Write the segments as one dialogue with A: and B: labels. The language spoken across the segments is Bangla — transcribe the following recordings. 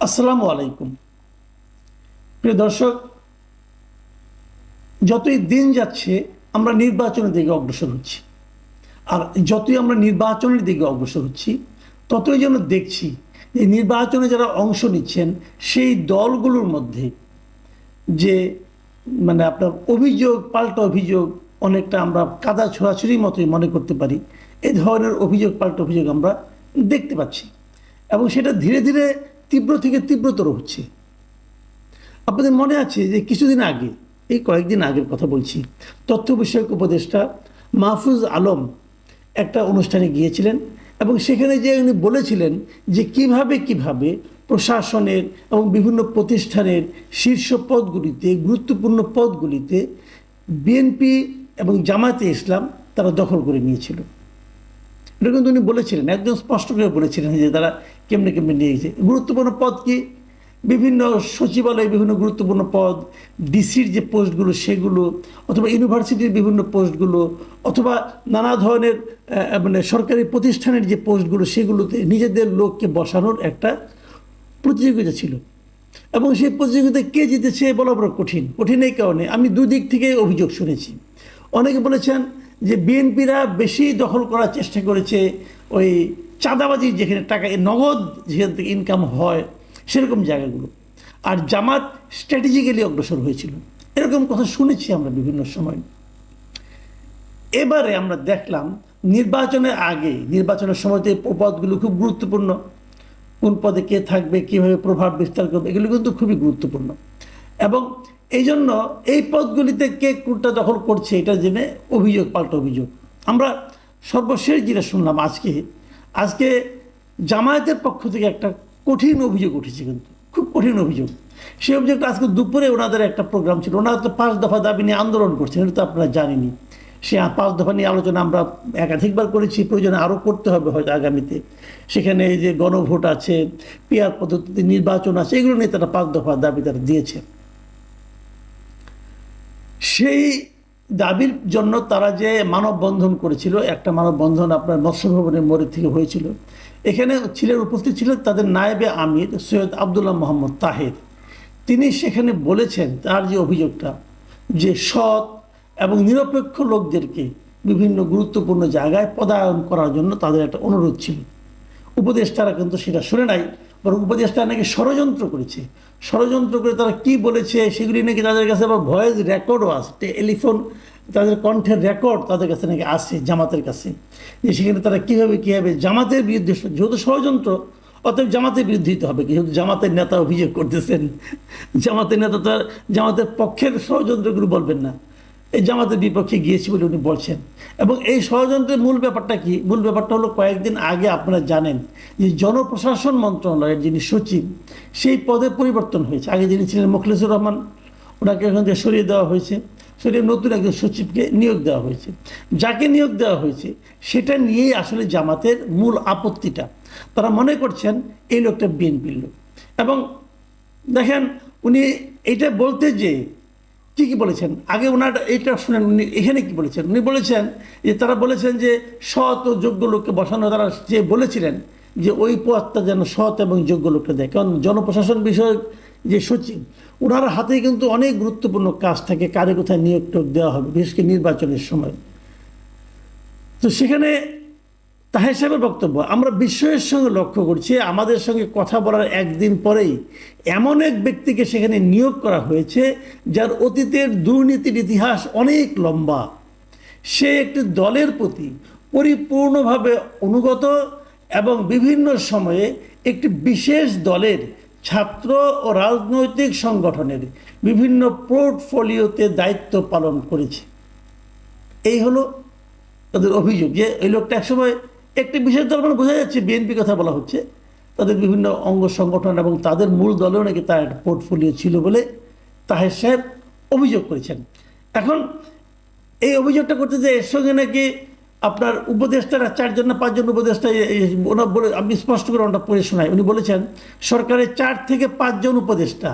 A: আসসালামু আলাইকুম। প্রিয় দর্শক, যতই দিন যাচ্ছে আমরা নির্বাচনের দিকে অগ্রসর হচ্ছি, আর যতই আমরা নির্বাচনের দিকে অগ্রসর হচ্ছি ততই যেন দেখছি যে নির্বাচনে যারা অংশ নিচ্ছেন সেই দলগুলোর মধ্যে যে আপনার অভিযোগ পাল্টা অভিযোগ, অনেকটা আমরা কাদা ছোড়াছুড়ির মতোই মনে করতে পারি। এই ধরনের অভিযোগ পাল্টা অভিযোগ আমরা দেখতে পাচ্ছি এবং সেটা ধীরে ধীরে তীব্র থেকে তীব্রতর হচ্ছে। আপনাদের মনে আছে যে কিছুদিন আগে, এই কয়েকদিন আগের কথা বলছি, তথ্য বিষয়ক উপদেষ্টা মাহফুজ আলম একটা অনুষ্ঠানে গিয়েছিলেন এবং সেখানে যে উনি বলেছিলেন যে কিভাবে প্রশাসনের এবং বিভিন্ন প্রতিষ্ঠানের শীর্ষ পদগুলিতে, গুরুত্বপূর্ণ পদগুলিতে বিএনপি এবং জামায়াতে ইসলাম তারা দখল করে নিয়েছিল। এটা কিন্তু উনি বলেছিলেন, একদম স্পষ্ট করে বলেছিলেন যে তারা কেমনে নিয়ে গেছে। গুরুত্বপূর্ণ পদ কি? বিভিন্ন সচিবালয়ে বিভিন্ন গুরুত্বপূর্ণ পদ, ডিসির যে পোস্টগুলো সেগুলো, অথবা ইউনিভার্সিটির বিভিন্ন পোস্টগুলো, অথবা নানা ধরনের সরকারি প্রতিষ্ঠানের যে পোস্টগুলো সেগুলোতে নিজেদের লোককে বসানোর একটা প্রতিযোগিতা ছিল। এবং সেই প্রতিযোগিতায় কে জিতেছে বলা বড় কঠিন। এই কারণে আমি দুদিক থেকে অভিযোগ শুনেছি। অনেকে বলেছেন যে বিএনপিরা বেশি দখল করার চেষ্টা করেছে ওই চাঁদাবাজির যেখানে টাকা নগদ যেখান থেকে ইনকাম হয় সেরকম জায়গাগুলো, আর জামাত স্ট্র্যাটেজিক্যালি অগ্রসর হয়েছিল। এরকম কথা শুনেছি আমরা বিভিন্ন সময়। এবারে আমরা দেখলাম নির্বাচনের আগে, নির্বাচনের সময়তে পদগুলো খুব গুরুত্বপূর্ণ। কোন পদে কে থাকবে, কীভাবে প্রভাব বিস্তার করবে, এগুলো কিন্তু খুবই গুরুত্বপূর্ণ। এবং এই জন্য এই পদগুলিতে কে কোনটা দখল করছে এটা জেনে অভিযোগ পাল্টা অভিযোগ। আমরা সর্বশেষ যেটা শুনলাম আজকে জামায়াতের পক্ষ থেকে একটা কঠিন অভিযোগ উঠেছে, কিন্তু খুব কঠিন অভিযোগ। সেই অভিযোগটা আজকে দুপুরে ওনাদের একটা প্রোগ্রাম ছিল। ওনারা তো 5 দফা দাবি নিয়ে আন্দোলন করছেন, এটা তো আপনারা জানেনই। সে 5 দফা নিয়ে আলোচনা আমরা একাধিকবার করেছি, প্রয়োজনে আরও করতে হবে হয়তো আগামীতে। সেখানে এই যে গণভোট আছে, পিআর পদ্ধতিতে নির্বাচন আছে, এগুলো নিয়ে তারা 5 দফা দাবি তারা দিয়েছে। সেই দাবির জন্য তারা যে মানববন্ধন করেছিল, একটা মানববন্ধন আপনার মৎস্য ভবনের মোড়ে থেকে হয়েছিল। এখানে উপস্থিত ছিলেন তাদের নায়েবে আমির সৈয়দ আবদুল্লাহ মোহাম্মদ তাহের। তিনি সেখানে বলেছেন তার যে অভিযোগটা, যে সৎ এবং নিরপেক্ষ লোকদেরকে বিভিন্ন গুরুত্বপূর্ণ জায়গায় পদায়ন করার জন্য তাদের একটা অনুরোধ ছিল। উপদেষ্টারা কিন্তু সেটা শুনে নাই, বরং উপদেষ্টা নাকি ষড়যন্ত্র করে তারা কি বলেছে সেগুলি নাকি তাদের কাছে আবার ভয়েস রেকর্ডও আছে, টেলিফোন তাদের কণ্ঠের রেকর্ড তাদের কাছে নাকি আছে জামাতের কাছে, যে সেখানে তারা কীভাবে জামাতের বিরুদ্ধে, যেহেতু ষড়যন্ত্র অতএব জামাতের বিরুদ্ধে দিতে হবে, যেহেতু জামাতের নেতা অভিযোগ করতেছেন। জামাতের নেতা তো আর জামাতের পক্ষের ষড়যন্ত্রগুলো বলবেন না, এই জামাতের বিপক্ষে গিয়েছি বলে উনি বলছেন। এবং এই ষড়যন্ত্রের মূল ব্যাপারটা কি? মূল ব্যাপারটা হলো, কয়েকদিন আগে আপনারা জানেন যে জনপ্রশাসন মন্ত্রণালয়ের যিনি সচিব, সেই পদে পরিবর্তন হয়েছে। আগে যিনি ছিলেন মোখলেসুর রহমান, ওনাকে এখান থেকে সরিয়ে দেওয়া হয়েছে, সরিয়ে নতুন একজন সচিবকে নিয়োগ দেওয়া হয়েছে। যাকে নিয়োগ দেওয়া হয়েছে সেটা নিয়েই আসলে জামাতের মূল আপত্তিটা। তারা মনে করছেন এই লোকটা বিএনপির লোক। এবং দেখেন উনি এইটা বলতে যে কি বলেছেন, আগে ওনার এইটা শুনেন উনি এখানে কি বলেছেন। উনি বলেছেন যে তারা বলেছেন যে সৎ ও যোগ্য লোককে বসানো, তারা যে বলেছিলেন যে ওই পদটা যেন সৎ এবং যোগ্য লোককে দেয়। কারণ জনপ্রশাসন বিষয়ক যে সচিব, ওনার হাতে কিন্তু অনেক গুরুত্বপূর্ণ কাজ থাকে, কারে কোথায় নিয়োগ দেওয়া হবে, বিশেষ করে নির্বাচনের সময়। তো সেখানে তাহের সাহেবের বক্তব্য আমরা বিস্ময়ের সঙ্গে লক্ষ্য করছি, আমাদের সঙ্গে কথা বলার একদিন পরেই এমন এক ব্যক্তিকে সেখানে নিয়োগ করা হয়েছে যার অতীতের দুর্নীতির ইতিহাস অনেক লম্বা। সে একটি দলের প্রতি পরিপূর্ণভাবে অনুগত এবং বিভিন্ন সময়ে একটি বিশেষ দলের ছাত্র ও রাজনৈতিক সংগঠনের বিভিন্ন পোর্টফোলিওতে দায়িত্ব পালন করেছে। এই হলো তাদের অভিযোগ, যে এই লোকটা একসময় একটি বিশেষ দল, মানে বোঝা যাচ্ছে বিএনপি কথা বলা হচ্ছে, তাদের বিভিন্ন অঙ্গ সংগঠন এবং তাদের মূল দলেও নাকি তার একটা পোর্টফোলিও ছিল বলে তাহের সাহেব অভিযোগ করেছেন। এখন এই অভিযোগটা করতে যে এর সঙ্গে নাকি আপনার উপদেষ্টারা 4 জন না 5 জন উপদেষ্টা, ওনার বলে আমি স্পষ্ট করে ওনাটা পড়ে শোনাই। উনি বলেছেন সরকারের 4 থেকে 5 জন উপদেষ্টা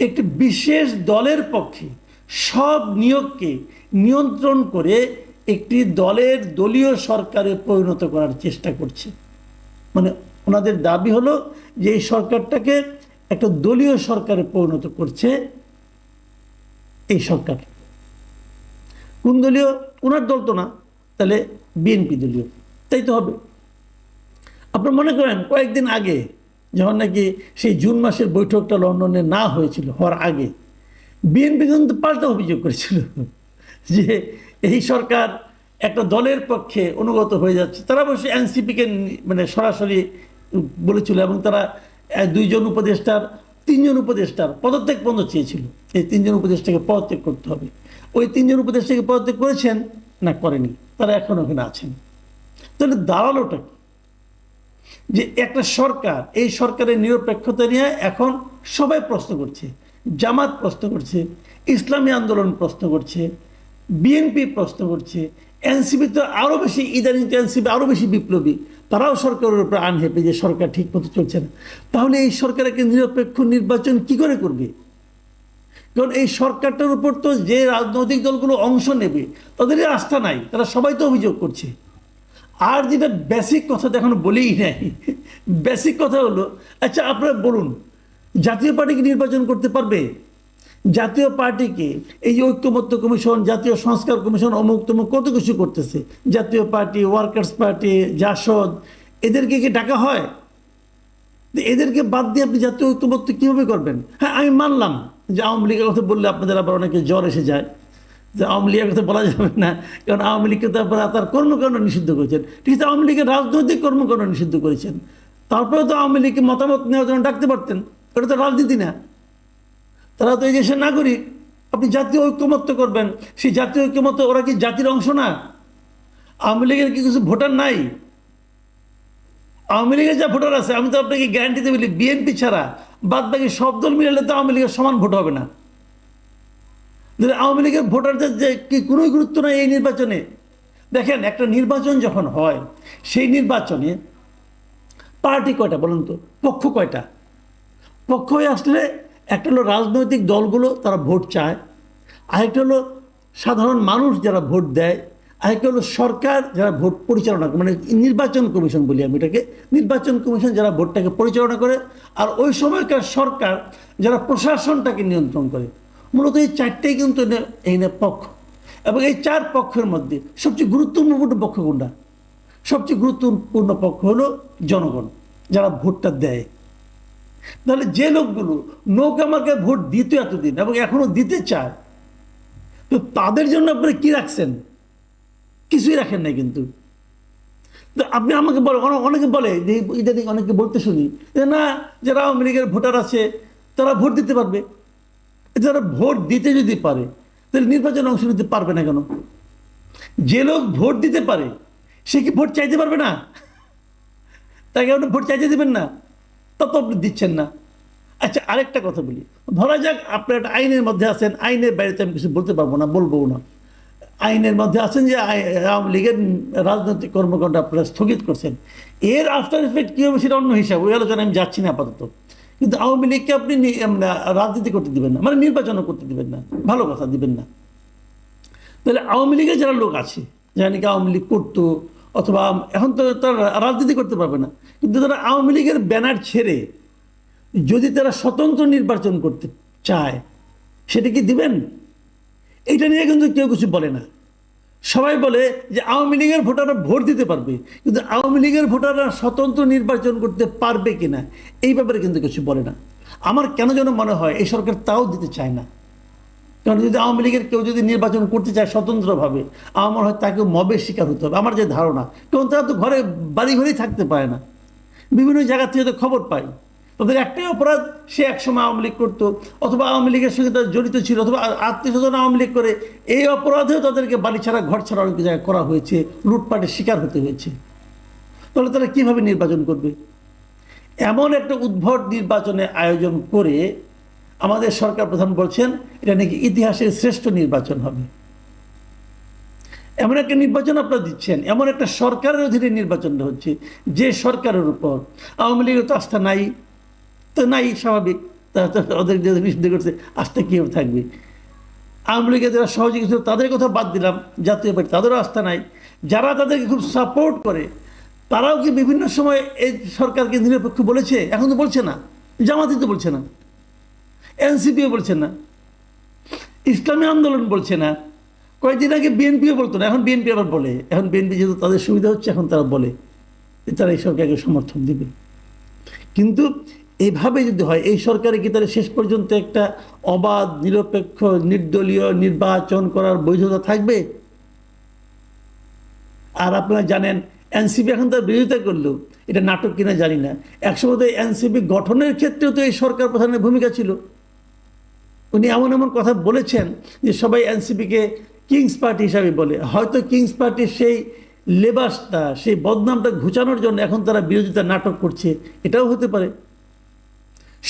A: একটি বিশেষ দলের পক্ষে সব নিয়োগকে নিয়ন্ত্রণ করে একটি দলের দলীয় সরকারে পরিণত করার চেষ্টা করছে। মানে ওনাদের দাবি হলো যে এই সরকারটাকে একটা দলীয় সরকারে পরিণত করছে এই সরকার। কোন দলীয়? ওনার দল তো না, তাহলে বিএনপি দলীয়, তাই তো হবে। আপনার মনে করেন কয়েকদিন আগে যখন নাকি সেই জুন মাসের বৈঠকটা লন্ডনে না হয়েছিল, হওয়ার আগে বিএনপি কিন্তু পাল্টা অভিযোগ করেছিল যে এই সরকার একটা দলের পক্ষে অনুগত হয়ে যাচ্ছে। তারা অবশ্যই এনসিপিকে মানে সরাসরি বলেছিল, এবং তারা 2 জন উপদেষ্টার 3 জন উপদেষ্টার পদত্যাগ পর্যন্ত চেয়েছিল। এই 3 জন উপদেষ্টাকে পদত্যাগ করতে হবে। ওই 3 জন উপদেষ্টাকে পদত্যাগ করেছেন না? করেনি, তারা এখন ওখানে আছেন। তাহলে দাঁড়ালোটা কি? যে একটা সরকার, এই সরকারের নিরপেক্ষতা নিয়ে এখন সবাই প্রশ্ন করছে। জামাত প্রশ্ন করছে, ইসলামী আন্দোলন প্রশ্ন করছে, বিএনপি প্রশ্ন করছে, এনসিপি তো আরও বেশি, ইদানিং তো এনসিপি আরও বেশি বিপ্লবী, তারাও সরকারের উপরে আনহেপে যে সরকার ঠিক মতো চলছে না। তাহলে এই সরকার একটা নিরপেক্ষ নির্বাচন কি করে করবে? কারণ এই সরকারটার উপর তো যে রাজনৈতিক দলগুলো অংশ নেবে তাদেরই আস্থা নাই, তারা সবাই তো অভিযোগ করছে। আর যেটা বেসিক কথা তো এখনো বলেই নাই, বেসিক কথা হলো, আচ্ছা আপনারা বলুন, জাতীয় পার্টি কি নির্বাচন করতে পারবে? জাতীয় পার্টিকে এই যে ঐক্যমত্য কমিশন, জাতীয় সংস্কার কমিশন, অমুক তমুক কত কিছু করতেছে, জাতীয় পার্টি, ওয়ার্কার্স পার্টি, জাসদ, এদেরকে কি ডাকা হয়? এদেরকে বাদ দিয়ে আপনি জাতীয় ঐক্যমত্য কীভাবে করবেন? হ্যাঁ, আমি মানলাম যে আওয়ামী লীগের কথা বললে আপনাদের আবার অনেকে জ্বর এসে যায়, যে আওয়ামী লীগের কথা বলা যাবে না, কারণ আওয়ামী লীগকে তো আপনারা তার কর্মকাণ্ড নিষিদ্ধ করেছেন। ঠিক আছে, আওয়ামী লীগের রাজনৈতিক কর্মকাণ্ড নিষিদ্ধ করেছেন, তারপরেও তো আওয়ামী লীগকে মতামত নেওয়ার জন্য ডাকতে পারতেন। এটা তো রাজনীতি না, তারা তো এই দেশের নাগরিক। আপনি জাতীয় ঐক্যমত্য করবেন, সেই জাতীয় ঐক্যমত্য, ওরা কি জাতির অংশ না? আওয়ামী লীগের কি কিছু ভোটার নাই? আওয়ামী লীগের যা ভোটার আছে, আমি তো আপনাকে গ্যারান্টিতে বলি, বিএনপি ছাড়া বাদ বাকি সব দল মিলালে তো আওয়ামী লীগের সমান ভোট হবে না। আওয়ামী লীগের ভোটারদের যে কি কোনোই গুরুত্ব নেই এই নির্বাচনে। দেখেন, একটা নির্বাচন যখন হয়, সেই নির্বাচনে পার্টি কয়টা বলুন তো? পক্ষ কয়টা? পক্ষ হয়ে আসলে একটা হলো রাজনৈতিক দলগুলো, তারা ভোট চায়, আরেকটা হলো সাধারণ মানুষ যারা ভোট দেয়, আরেকটা হলো সরকার যারা ভোট পরিচালনা করে, মানে নির্বাচন কমিশন বলি আমি এটাকে, নির্বাচন কমিশন যারা ভোটটাকে পরিচালনা করে, আর ওই সময়কার সরকার যারা প্রশাসনটাকে নিয়ন্ত্রণ করে। মূলত এই 4টাই কিন্তু এই পক্ষ, এবং এই 4 পক্ষের মধ্যে সবচেয়ে গুরুত্বপূর্ণ পক্ষ কোনটা? সবচেয়ে গুরুত্বপূর্ণ পক্ষ হলো জনগণ, যারা ভোটটা দেয়। তাহলে যে লোকগুলো নৌকা মার্কায় ভোট দিত এতদিন এবং এখনো দিতে চায়, তো তাদের জন্য আপনি কি রাখছেন? কিছুই রাখেন নাই। কিন্তু আপনি আমাকে বলে, অনেকে বলে যে ইদানিং অনেকে বলতে শুনি যে না, যারা আওয়ামী লীগের ভোটার আছে তারা ভোট দিতে পারবে। যারা ভোট দিতে যদি পারে, তাহলে নির্বাচনে অংশ নিতে পারবে না কেন? যে লোক ভোট দিতে পারে সে কি ভোট চাইতে পারবে না? তাকে আপনি ভোট চাইতে দেবেন না, তত আপনি দিচ্ছেন না। আচ্ছা, আরেকটা কথা বলি, ধরা যাক আপনার একটা আইনের মধ্যে আছেন, আইনের বাইরে আমি কিছু বলতে পারবো না, বলবো না, আইনের মধ্যে আছেন যে আওয়ামী লীগের রাজনৈতিক কর্মকাণ্ড আপনারা স্থগিত করছেন। এর আফটার এফেক্ট কী হবে সেটা অন্য হিসাব, ওই আলোচনা আমি যাচ্ছি না আপাতত। কিন্তু আওয়ামী লীগকে আপনি রাজনীতি করতে দিবেন না, মানে নির্বাচনও করতে দিবেন না, ভালো কথা, দিবেন না। তাহলে আওয়ামী লীগের যারা লোক আছে, যারা নাকি আওয়ামী লীগ করতো, অথবা এখন তো তারা রাজনীতি করতে পারবে না, কিন্তু তারা আওয়ামী লীগের ব্যানার ছেড়ে যদি তারা স্বতন্ত্র নির্বাচন করতে চায়, সেটা কি দিবেন? এইটা নিয়ে কিন্তু কেউ কিছু বলে না। সবাই বলে যে আওয়ামী লীগের ভোটাররা ভোট দিতে পারবে, কিন্তু আওয়ামী লীগের ভোটাররা স্বতন্ত্র নির্বাচন করতে পারবে কিনা এই ব্যাপারে কিন্তু কিছু বলে না। আমার কেন যেন মনে হয় এই সরকার তাও দিতে চায় না। কারণ যদি আওয়ামী লীগের কেউ যদি নির্বাচন করতে চায় স্বতন্ত্রভাবে, আমার মনে হয় তাকে মবের শিকার হতে হবে, আমার যে ধারণা। কারণ তারা তো ঘরে বাড়ি ঘরেই থাকতে পারে না, বিভিন্ন জায়গা থেকে তো খবর পাই। তাদের একটাই অপরাধ, সে একসময় আওয়ামী লীগ করতো, অথবা আওয়ামী লীগের সঙ্গে তারা জড়িত ছিল, অথবা আত্মীয় স্বজন আওয়ামী লীগ করে। এই অপরাধেও তাদেরকে বাড়ি ছাড়া, ঘর ছাড়া অনেক জায়গায় করা হয়েছে, লুটপাটের শিকার হতে হয়েছে। তাহলে তারা কীভাবে নির্বাচন করবে? এমন একটা উদ্ভট নির্বাচনের আয়োজন করে আমাদের সরকার প্রধান বলছেন এটা নাকি ইতিহাসের শ্রেষ্ঠ নির্বাচন হবে। এমন একটা নির্বাচন আপনারা দিচ্ছেন, এমন একটা সরকারের অধীনে নির্বাচনটা হচ্ছে, যে সরকারের উপর আওয়ামী লীগের তো আস্থা নাই, তো নাই, স্বাভাবিক, তারা তো ওদের নিষিদ্ধ করছে, আস্থা কীভাবে থাকবে? আওয়ামী লীগের যারা সহযোগী ছিল তাদের কথা বাদ দিলাম, জাতীয় পার্টি তাদেরও আস্থা নাই। যারা তাদেরকে খুব সাপোর্ট করে তারাও কি বিভিন্ন সময় এই সরকারকে নিরপেক্ষ বলেছে? এখন তো বলছে না, জামাতি তো বলছে না, এনসিপিও বলছে না, ইসলামী আন্দোলন বলছে না, কয়েকদিন আগে বিএনপিও বলতো না, এখন বিএনপি আবার বলে। এখন বিএনপি যেহেতু তাদের সুবিধা হচ্ছে, এখন তারা বলে যে তারা এই সরকারকে সমর্থন দিবে। কিন্তু এইভাবে যদি হয়, এই সরকারে কি তাহলে শেষ পর্যন্ত একটা অবাধ, নিরপেক্ষ, নির্দলীয় নির্বাচন করার বৈধতা থাকবে? আর আপনারা জানেন এনসিপি এখন তার বিরোধিতা করলেও এটা নাটক কিনা জানি না, একসময় তো এনসিপি গঠনের ক্ষেত্রেও তো এই সরকার প্রধানের ভূমিকা ছিল। উনি এমন এমন কথা বলেছেন যে সবাই এনসিপিকে কিংস পার্টি হিসাবে বলে। হয়তো কিংস পার্টির সেই লেবাসটা, সেই বদনামটা ঘুচানোর জন্য এখন তারা বিরোধিতা নাটক করছে, এটাও হতে পারে।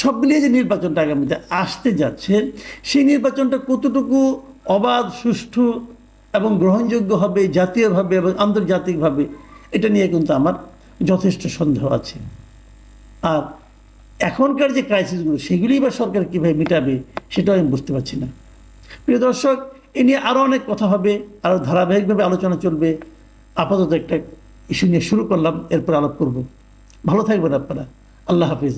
A: সব মিলিয়ে যে নির্বাচনটা আগামীতে আসতে যাচ্ছে, সেই নির্বাচনটা কতটুকু অবাধ, সুষ্ঠু এবং গ্রহণযোগ্য হবে জাতীয়ভাবে এবং আন্তর্জাতিকভাবে, এটা নিয়ে কিন্তু আমার যথেষ্ট সন্দেহ আছে। আর এখনকার যে ক্রাইসিসগুলো, সেগুলি বা সরকার কীভাবে মেটাবে, সেটাও আমি বুঝতে পারছি না। প্রিয় দর্শক, এ নিয়ে আরও অনেক কথা হবে, আরও ধারাবাহিকভাবে আলোচনা চলবে। আপাতত একটা ইস্যু নিয়ে শুরু করলাম, এরপর আলাপ করব। ভালো থাকবেন আপনারা। আল্লাহ হাফিজ।